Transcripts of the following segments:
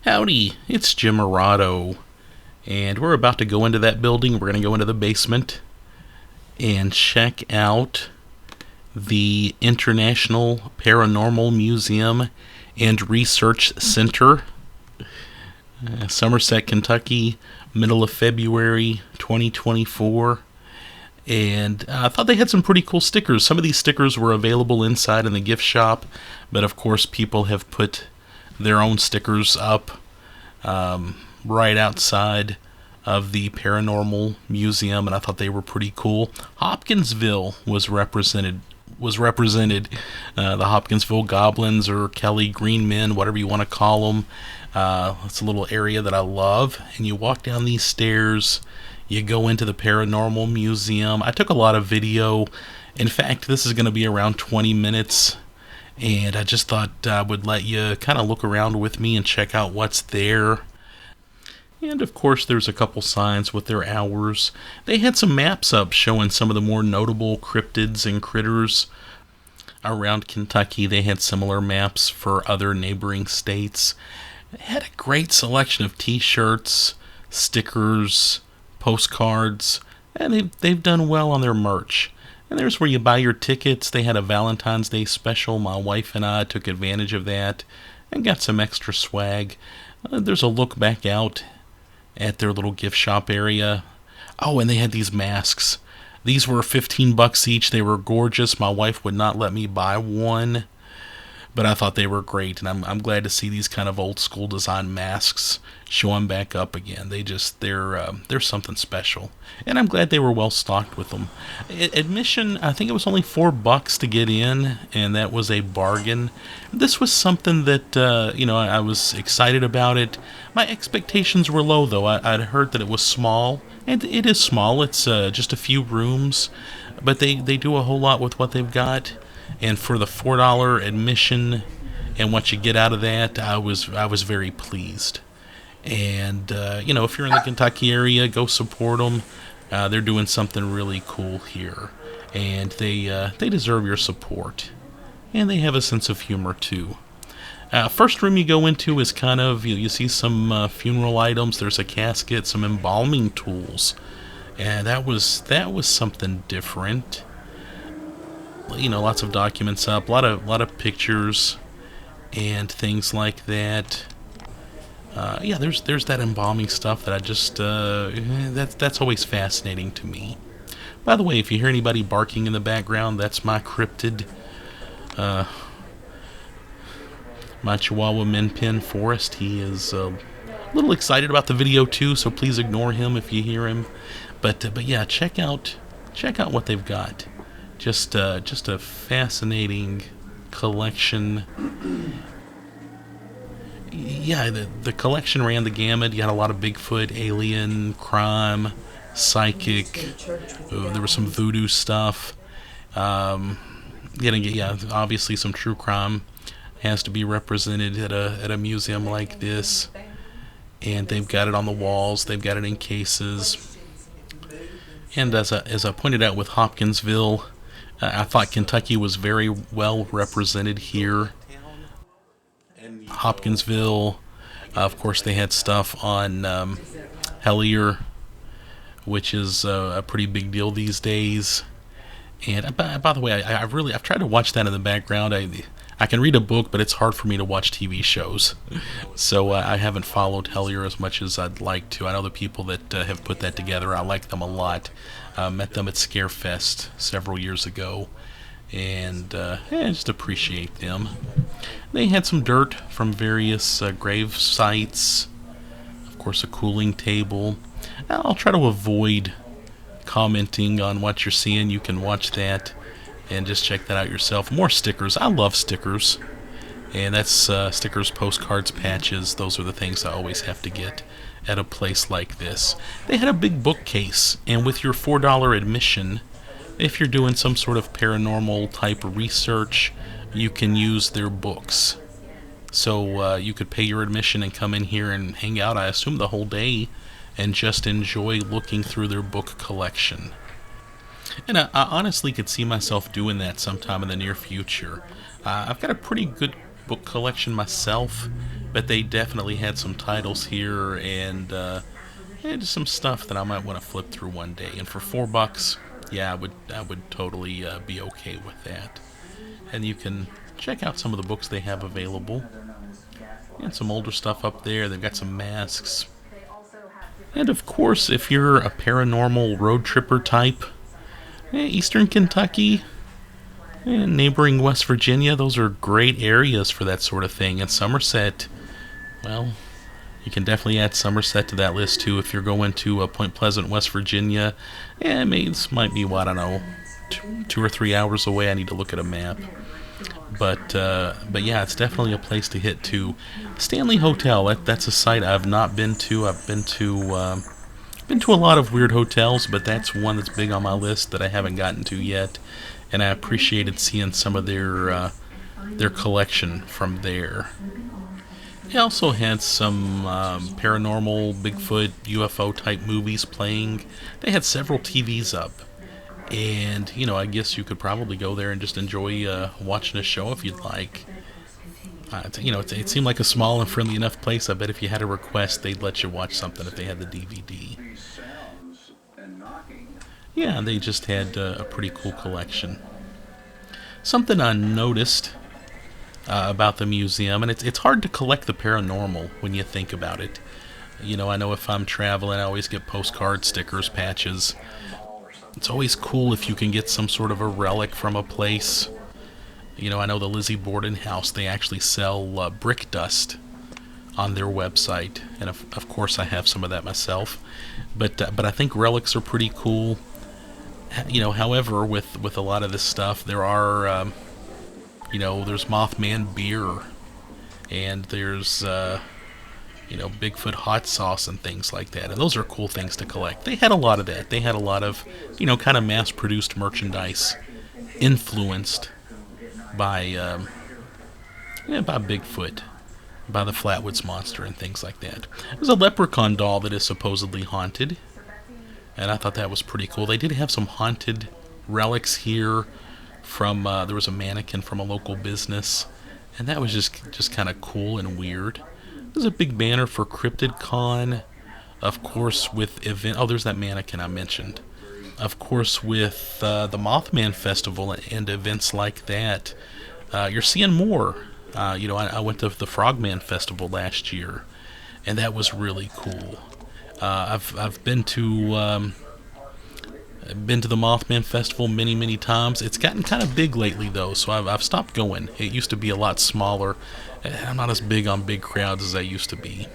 Howdy, it's Jim Morado, and we're about to go into that building. We're going to go into the basement and check out the International Paranormal Museum and Research Center, Somerset, Kentucky, middle of February 2024. And I thought they had some pretty cool stickers. Some of these stickers were available inside in the gift shop, but of course people have put their own stickers up right outside of the Paranormal Museum, and I thought they were pretty cool. Hopkinsville was represented. The Hopkinsville Goblins, or Kelly Green Men, whatever you want to call them. It's a little area that I love, and you walk down these stairs. You go into the Paranormal Museum. I took a lot of video. In fact, this is going to be around 20 minutes. And I just thought I would let you kind of look around with me and check out what's there. And of course, there's a couple signs with their hours. They had some maps up showing some of the more notable cryptids and critters around Kentucky. They had similar maps for other neighboring states. They had a great selection of t-shirts, stickers, postcards, and they've done well on their merch. And there's where you buy your tickets. They had a Valentine's Day special. My wife and I took advantage of that and got some extra swag. There's a look back out at their little gift shop area. Oh, and they had these masks. These were $15 each. They were gorgeous. My wife would not let me buy one, but I thought they were great, and I'm glad to see these kind of old school design masks showing back up again. They're something special, and I'm glad they were well stocked with them. Admission, I think it was only $4 to get in, and that was a bargain. This was something that I was excited about it. My expectations were low, though. I'd heard that it was small, and it is small. It's just a few rooms, but they do a whole lot with what they've got. And for the $4 admission and what you get out of that, I was very pleased. And if you're in the Kentucky area, go support them. They're doing something really cool here, and they deserve your support. And they have a sense of humor too. First room you go into is kind of you see some funeral items. There's a casket, some embalming tools, and that was something different. Lots of documents up, a lot of pictures and things like that. There's that embalming stuff that I just that's always fascinating to me. By the way, if you hear anybody barking in the background, that's my cryptid, my Chihuahua Min Pin Forest. He is a little excited about the video too, so please ignore him if you hear him. But yeah, check out what they've got. Just a fascinating collection. Yeah, the collection ran the gamut. You had a lot of Bigfoot, alien, crime, psychic. There was some voodoo stuff. Obviously some true crime has to be represented at a museum like this. And they've got it on the walls. They've got it in cases. And as I pointed out with Hopkinsville, I thought Kentucky was very well represented here. Hopkinsville, of course, they had stuff on Hellier, which is a pretty big deal these days. And by the way, I've tried to watch that in the background. I can read a book, but it's hard for me to watch TV shows. So I haven't followed Hellier as much as I'd like to. I know the people that have put that together. I like them a lot. Met them at Scarefest several years ago, and just appreciate them. They had some dirt from various grave sites. Of course, a cooling table. I'll try to avoid commenting on what you're seeing. You can watch that and just check that out yourself. More stickers. I love stickers. And that's stickers, postcards, patches. Those are the things I always have to get at a place like this. They had a big bookcase, and with your $4 admission, if you're doing some sort of paranormal type research, you can use their books. So you could pay your admission and come in here and hang out, I assume, the whole day, and just enjoy looking through their book collection. And I honestly could see myself doing that sometime in the near future. I've got a pretty good book collection myself, but they definitely had some titles here and just some stuff that I might want to flip through one day. And for $4, yeah, I would totally be okay with that. And you can check out some of the books they have available. And some older stuff up there. They've got some masks. And of course, if you're a paranormal road tripper type, Eastern Kentucky and neighboring West Virginia, those are great areas for that sort of thing. And Somerset, well, you can definitely add Somerset to that list too. If you're going to Point Pleasant, West Virginia, this might be, what, I don't know, 2 or 3 hours away. I need to look at a map. But yeah, it's definitely a place to hit too. Stanley Hotel, that's a site I've not been to. I've been to a lot of weird hotels, but that's one that's big on my list that I haven't gotten to yet. And I appreciated seeing some of their collection from there. They also had some paranormal, Bigfoot, UFO type movies playing. They had several TVs up. And, I guess you could probably go there and just enjoy watching a show if you'd like. It seemed like a small and friendly enough place. I bet if you had a request, they'd let you watch something if they had the DVD. Yeah, they just had a pretty cool collection. Something I noticed about the museum, and it's hard to collect the paranormal when you think about it. I know if I'm traveling, I always get postcards, stickers, patches. It's always cool if you can get some sort of a relic from a place. I know the Lizzie Borden House, they actually sell brick dust on their website. And of course I have some of that myself. But I think relics are pretty cool. However, with a lot of this stuff, there are, there's Mothman beer. And there's... Bigfoot hot sauce and things like that. And those are cool things to collect. They had a lot of that. They had a lot of, kind of mass-produced merchandise influenced by Bigfoot, by the Flatwoods Monster and things like that. There's a leprechaun doll that is supposedly haunted, and I thought that was pretty cool. They did have some haunted relics here from, there was a mannequin from a local business, and that was just kind of cool and weird. There's a big banner for Cryptid Con, of course, with event. Oh, there's that mannequin I mentioned. Of course, with the Mothman Festival and events like that, you're seeing more. I went to the Frogman Festival last year, and that was really cool. I've been to the Mothman Festival many times. It's gotten kind of big lately though, so I've stopped going. It used to be a lot smaller. I'm not as big on big crowds as I used to be.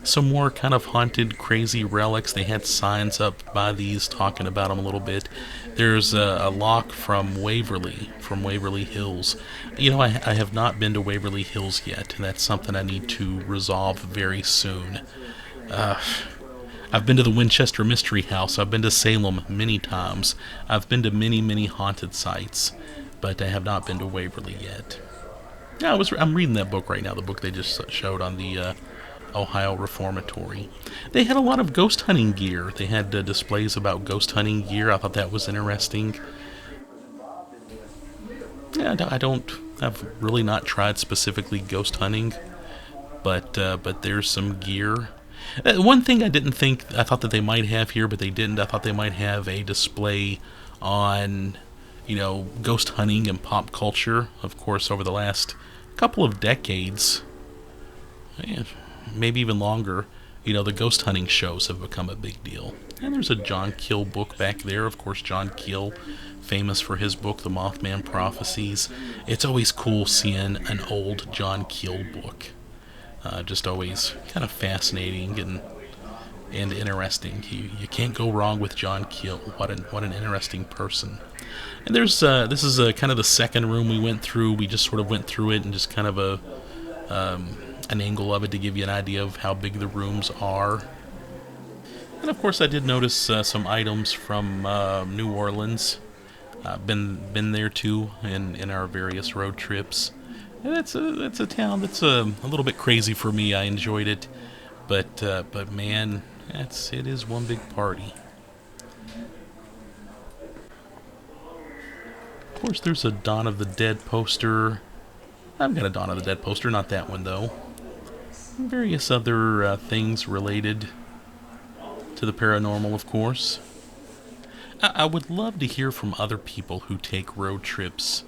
Some more kind of haunted, crazy relics. They had signs up by these talking about them a little bit. There's a lock from Waverly Hills. I have not been to Waverly Hills yet, and that's something I need to resolve very soon. I've been to the Winchester Mystery House. I've been to Salem many times. I've been to many haunted sites, but I have not been to Waverly yet. Yeah, I'm reading that book right now, the book they just showed on the Ohio Reformatory. They had a lot of ghost hunting gear. They had displays about ghost hunting gear. I thought that was interesting. Yeah, I've really not tried specifically ghost hunting, but there's some gear. One thing I thought that they might have here, but they didn't. I thought they might have a display on, ghost hunting and pop culture. Of course, over the last couple of decades, maybe even longer, the ghost hunting shows have become a big deal. And there's a John Keel book back there. Of course, John Keel, famous for his book, The Mothman Prophecies. It's always cool seeing an old John Keel book. Just always kind of fascinating and interesting. You can't go wrong with John Keel. What an interesting person. And there's this is kind of the second room we went through. We just sort of went through it and just kind of an angle of it to give you an idea of how big the rooms are. And of course, I did notice some items from New Orleans. Been there too in our various road trips. And it's a town that's a little bit crazy for me. I enjoyed it, but man, it is one big party. Of course, there's a Dawn of the Dead poster. I've got a Dawn of the Dead poster, not that one though. Various other things related to the paranormal, of course. I would love to hear from other people who take road trips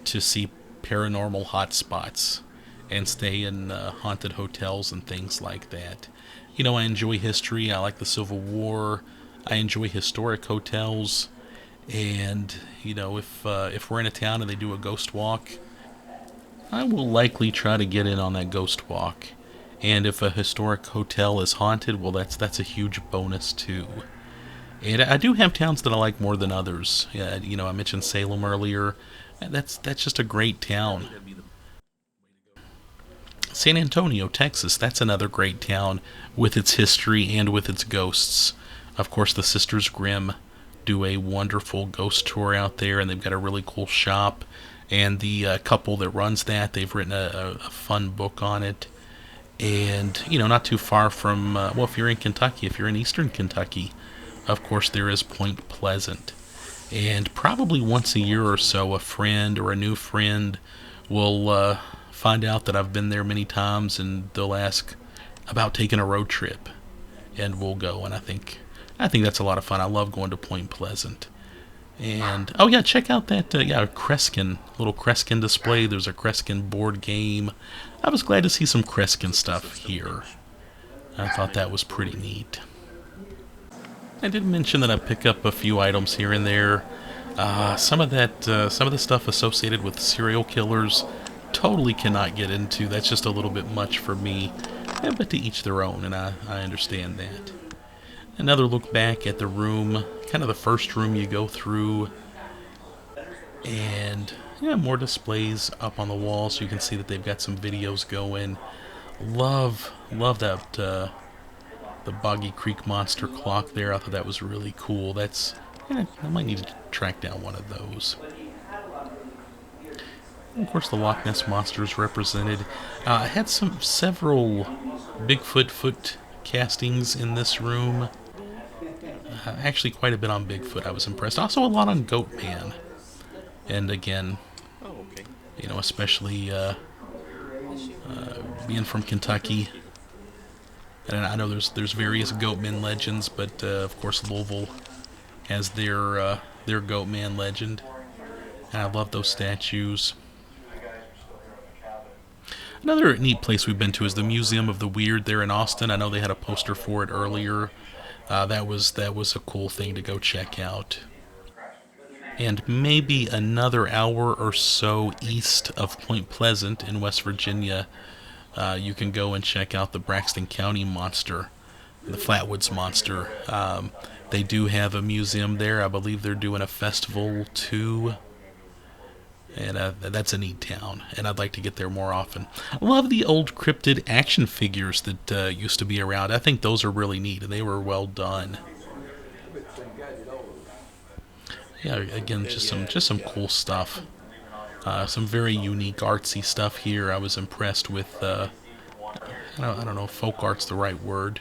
to see paranormal hotspots and stay in haunted hotels and things like that. You know, I enjoy history. I like the Civil War. I enjoy historic hotels. And you know, if we're in a town and they do a ghost walk, I will likely try to get in on that ghost walk. And if a historic hotel is haunted, well, that's a huge bonus too. And I do have towns that I like more than others. Yeah, you know, I mentioned Salem earlier. That's just a great town. San Antonio, Texas, that's another great town with its history and with its ghosts. Of course, the Sisters Grimm do a wonderful ghost tour out there, and they've got a really cool shop. And the couple that runs that, they've written a fun book on it. And, you know, not too far from, well, if you're in Kentucky, if you're in eastern Kentucky, of course, there is Point Pleasant. And probably once a year or so, a friend or a new friend will find out that I've been there many times, and they'll ask about taking a road trip, and we'll go. And I think that's a lot of fun. I love going to Point Pleasant. And oh yeah, check out that Kreskin, little Kreskin display. There's a Kreskin board game. I was glad to see some Kreskin stuff here. I thought that was pretty neat. I did mention that I pick up a few items here and there. Some of the stuff associated with serial killers, totally cannot get into. That's just a little bit much for me. Yeah, but to each their own, and I understand that. Another look back at the room, kind of the first room you go through, and yeah, more displays up on the wall, so you can see that they've got some videos going. Love that the Boggy Creek Monster clock there. I thought that was really cool. I might need to track down one of those. And of course, the Loch Ness Monster is represented. I had several Bigfoot foot castings in this room. Actually, quite a bit on Bigfoot. I was impressed. Also, a lot on Goatman. And again, you know, especially being from Kentucky, and I know there's various Goatman legends, but of course Louisville has their Goatman legend, and I love those statues. Another neat place we've been to is the Museum of the Weird there in Austin. I know they had a poster for it earlier. That was a cool thing to go check out. And maybe another hour or so east of Point Pleasant in West Virginia, you can go and check out the Braxton County Monster, the Flatwoods Monster. They do have a museum there. I believe they're doing a festival too. And that's a neat town, and I'd like to get there more often. I love the old cryptid action figures that used to be around. I think those are really neat, and they were well done. Yeah, again, just some cool stuff. Some very unique artsy stuff here. I was impressed with. I don't know if folk art's the right word.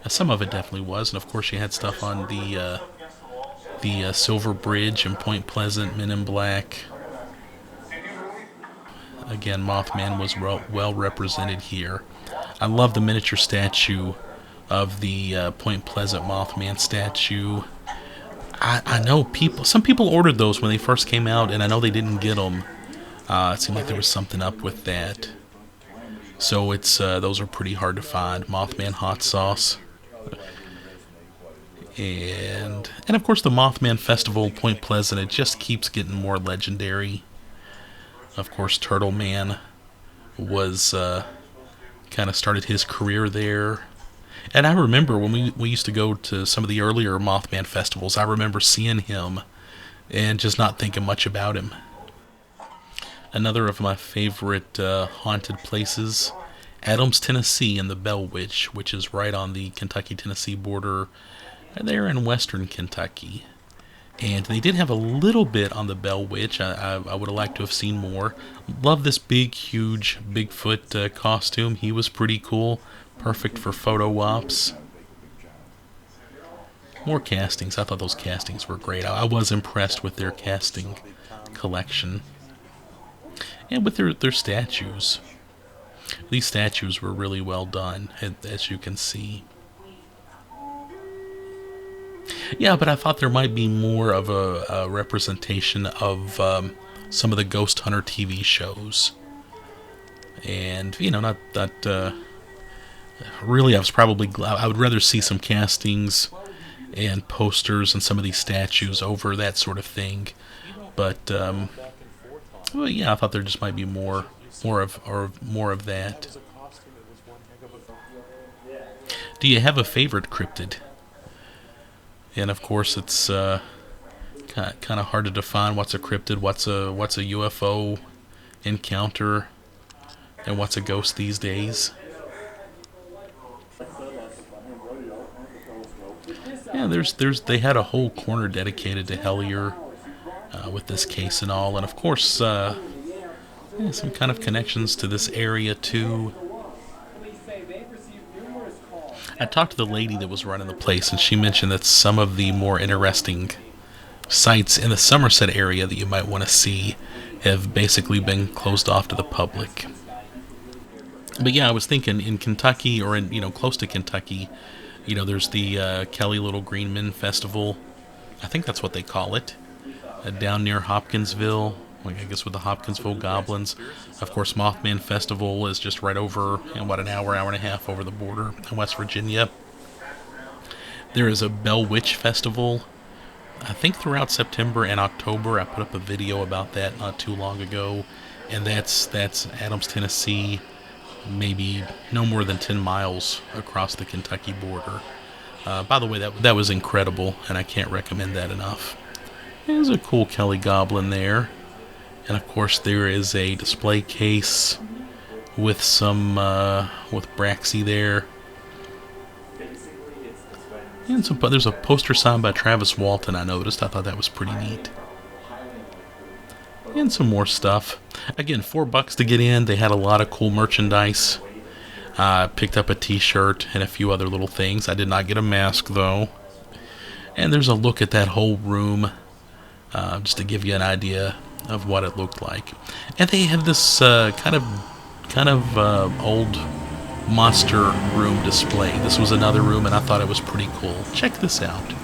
Some of it definitely was, and of course you had stuff on the Silver Bridge in Point Pleasant, Men in Black. Again, Mothman was well represented here. I love the miniature statue of the Point Pleasant Mothman statue. I know some people ordered those when they first came out, and I know they didn't get them. It seemed like there was something up with that. So those are pretty hard to find. Mothman hot sauce. And of course the Mothman Festival, Point Pleasant, it just keeps getting more legendary. Of course, Turtle Man was kind of started his career there. And I remember when we used to go to some of the earlier Mothman festivals, I remember seeing him and just not thinking much about him. Another of my favorite haunted places, Adams, Tennessee, and the Bell Witch, which is right on the Kentucky-Tennessee border. There in western Kentucky. And they did have a little bit on the Bell Witch. I would have liked to have seen more. Love this big, huge Bigfoot costume. He was pretty cool. Perfect for photo ops. More castings. I thought those castings were great. I was impressed with their casting collection. and with their statues. These statues were really well done, as you can see. Yeah, but I thought there might be more of a representation of some of the Ghost Hunter TV shows. And, not really, I would rather see some castings and posters and some of these statues over that sort of thing. But, well, yeah, I thought there just might be more of that. Do you have a favorite cryptid? And of course, it's kind of hard to define what's a cryptid, what's a UFO encounter, and what's a ghost these days. Yeah, they had a whole corner dedicated to Hellier with this case and all, and of course, yeah, some kind of connections to this area too. I talked to the lady that was running the place, and she mentioned that some of the more interesting sites in the Somerset area that you might want to see have basically been closed off to the public. But yeah, I was thinking in Kentucky, or in close to Kentucky, there's the Kelly Little Green Men Festival. I think that's what they call it. Down near Hopkinsville, like I guess with the Hopkinsville Goblins. Of course, Mothman Festival is just right over, about an hour and a half over the border in West Virginia. There is a Bell Witch Festival, I think throughout September and October. I put up a video about that not too long ago, and that's Adams, Tennessee, maybe no more than 10 miles across the Kentucky border. By the way, that was incredible, and I can't recommend that enough. There's a cool Kelly Goblin there. And of course, there is a display case with with Braxy there. And there's a poster signed by Travis Walton, I noticed. I thought that was pretty neat. And some more stuff. Again, $4 to get in. They had a lot of cool merchandise. Picked up a t-shirt and a few other little things. I did not get a mask, though. And there's a look at that whole room, just to give you an idea of what it looked like. And they have this kind of old monster room display. This was another room, and I thought it was pretty cool. Check this out.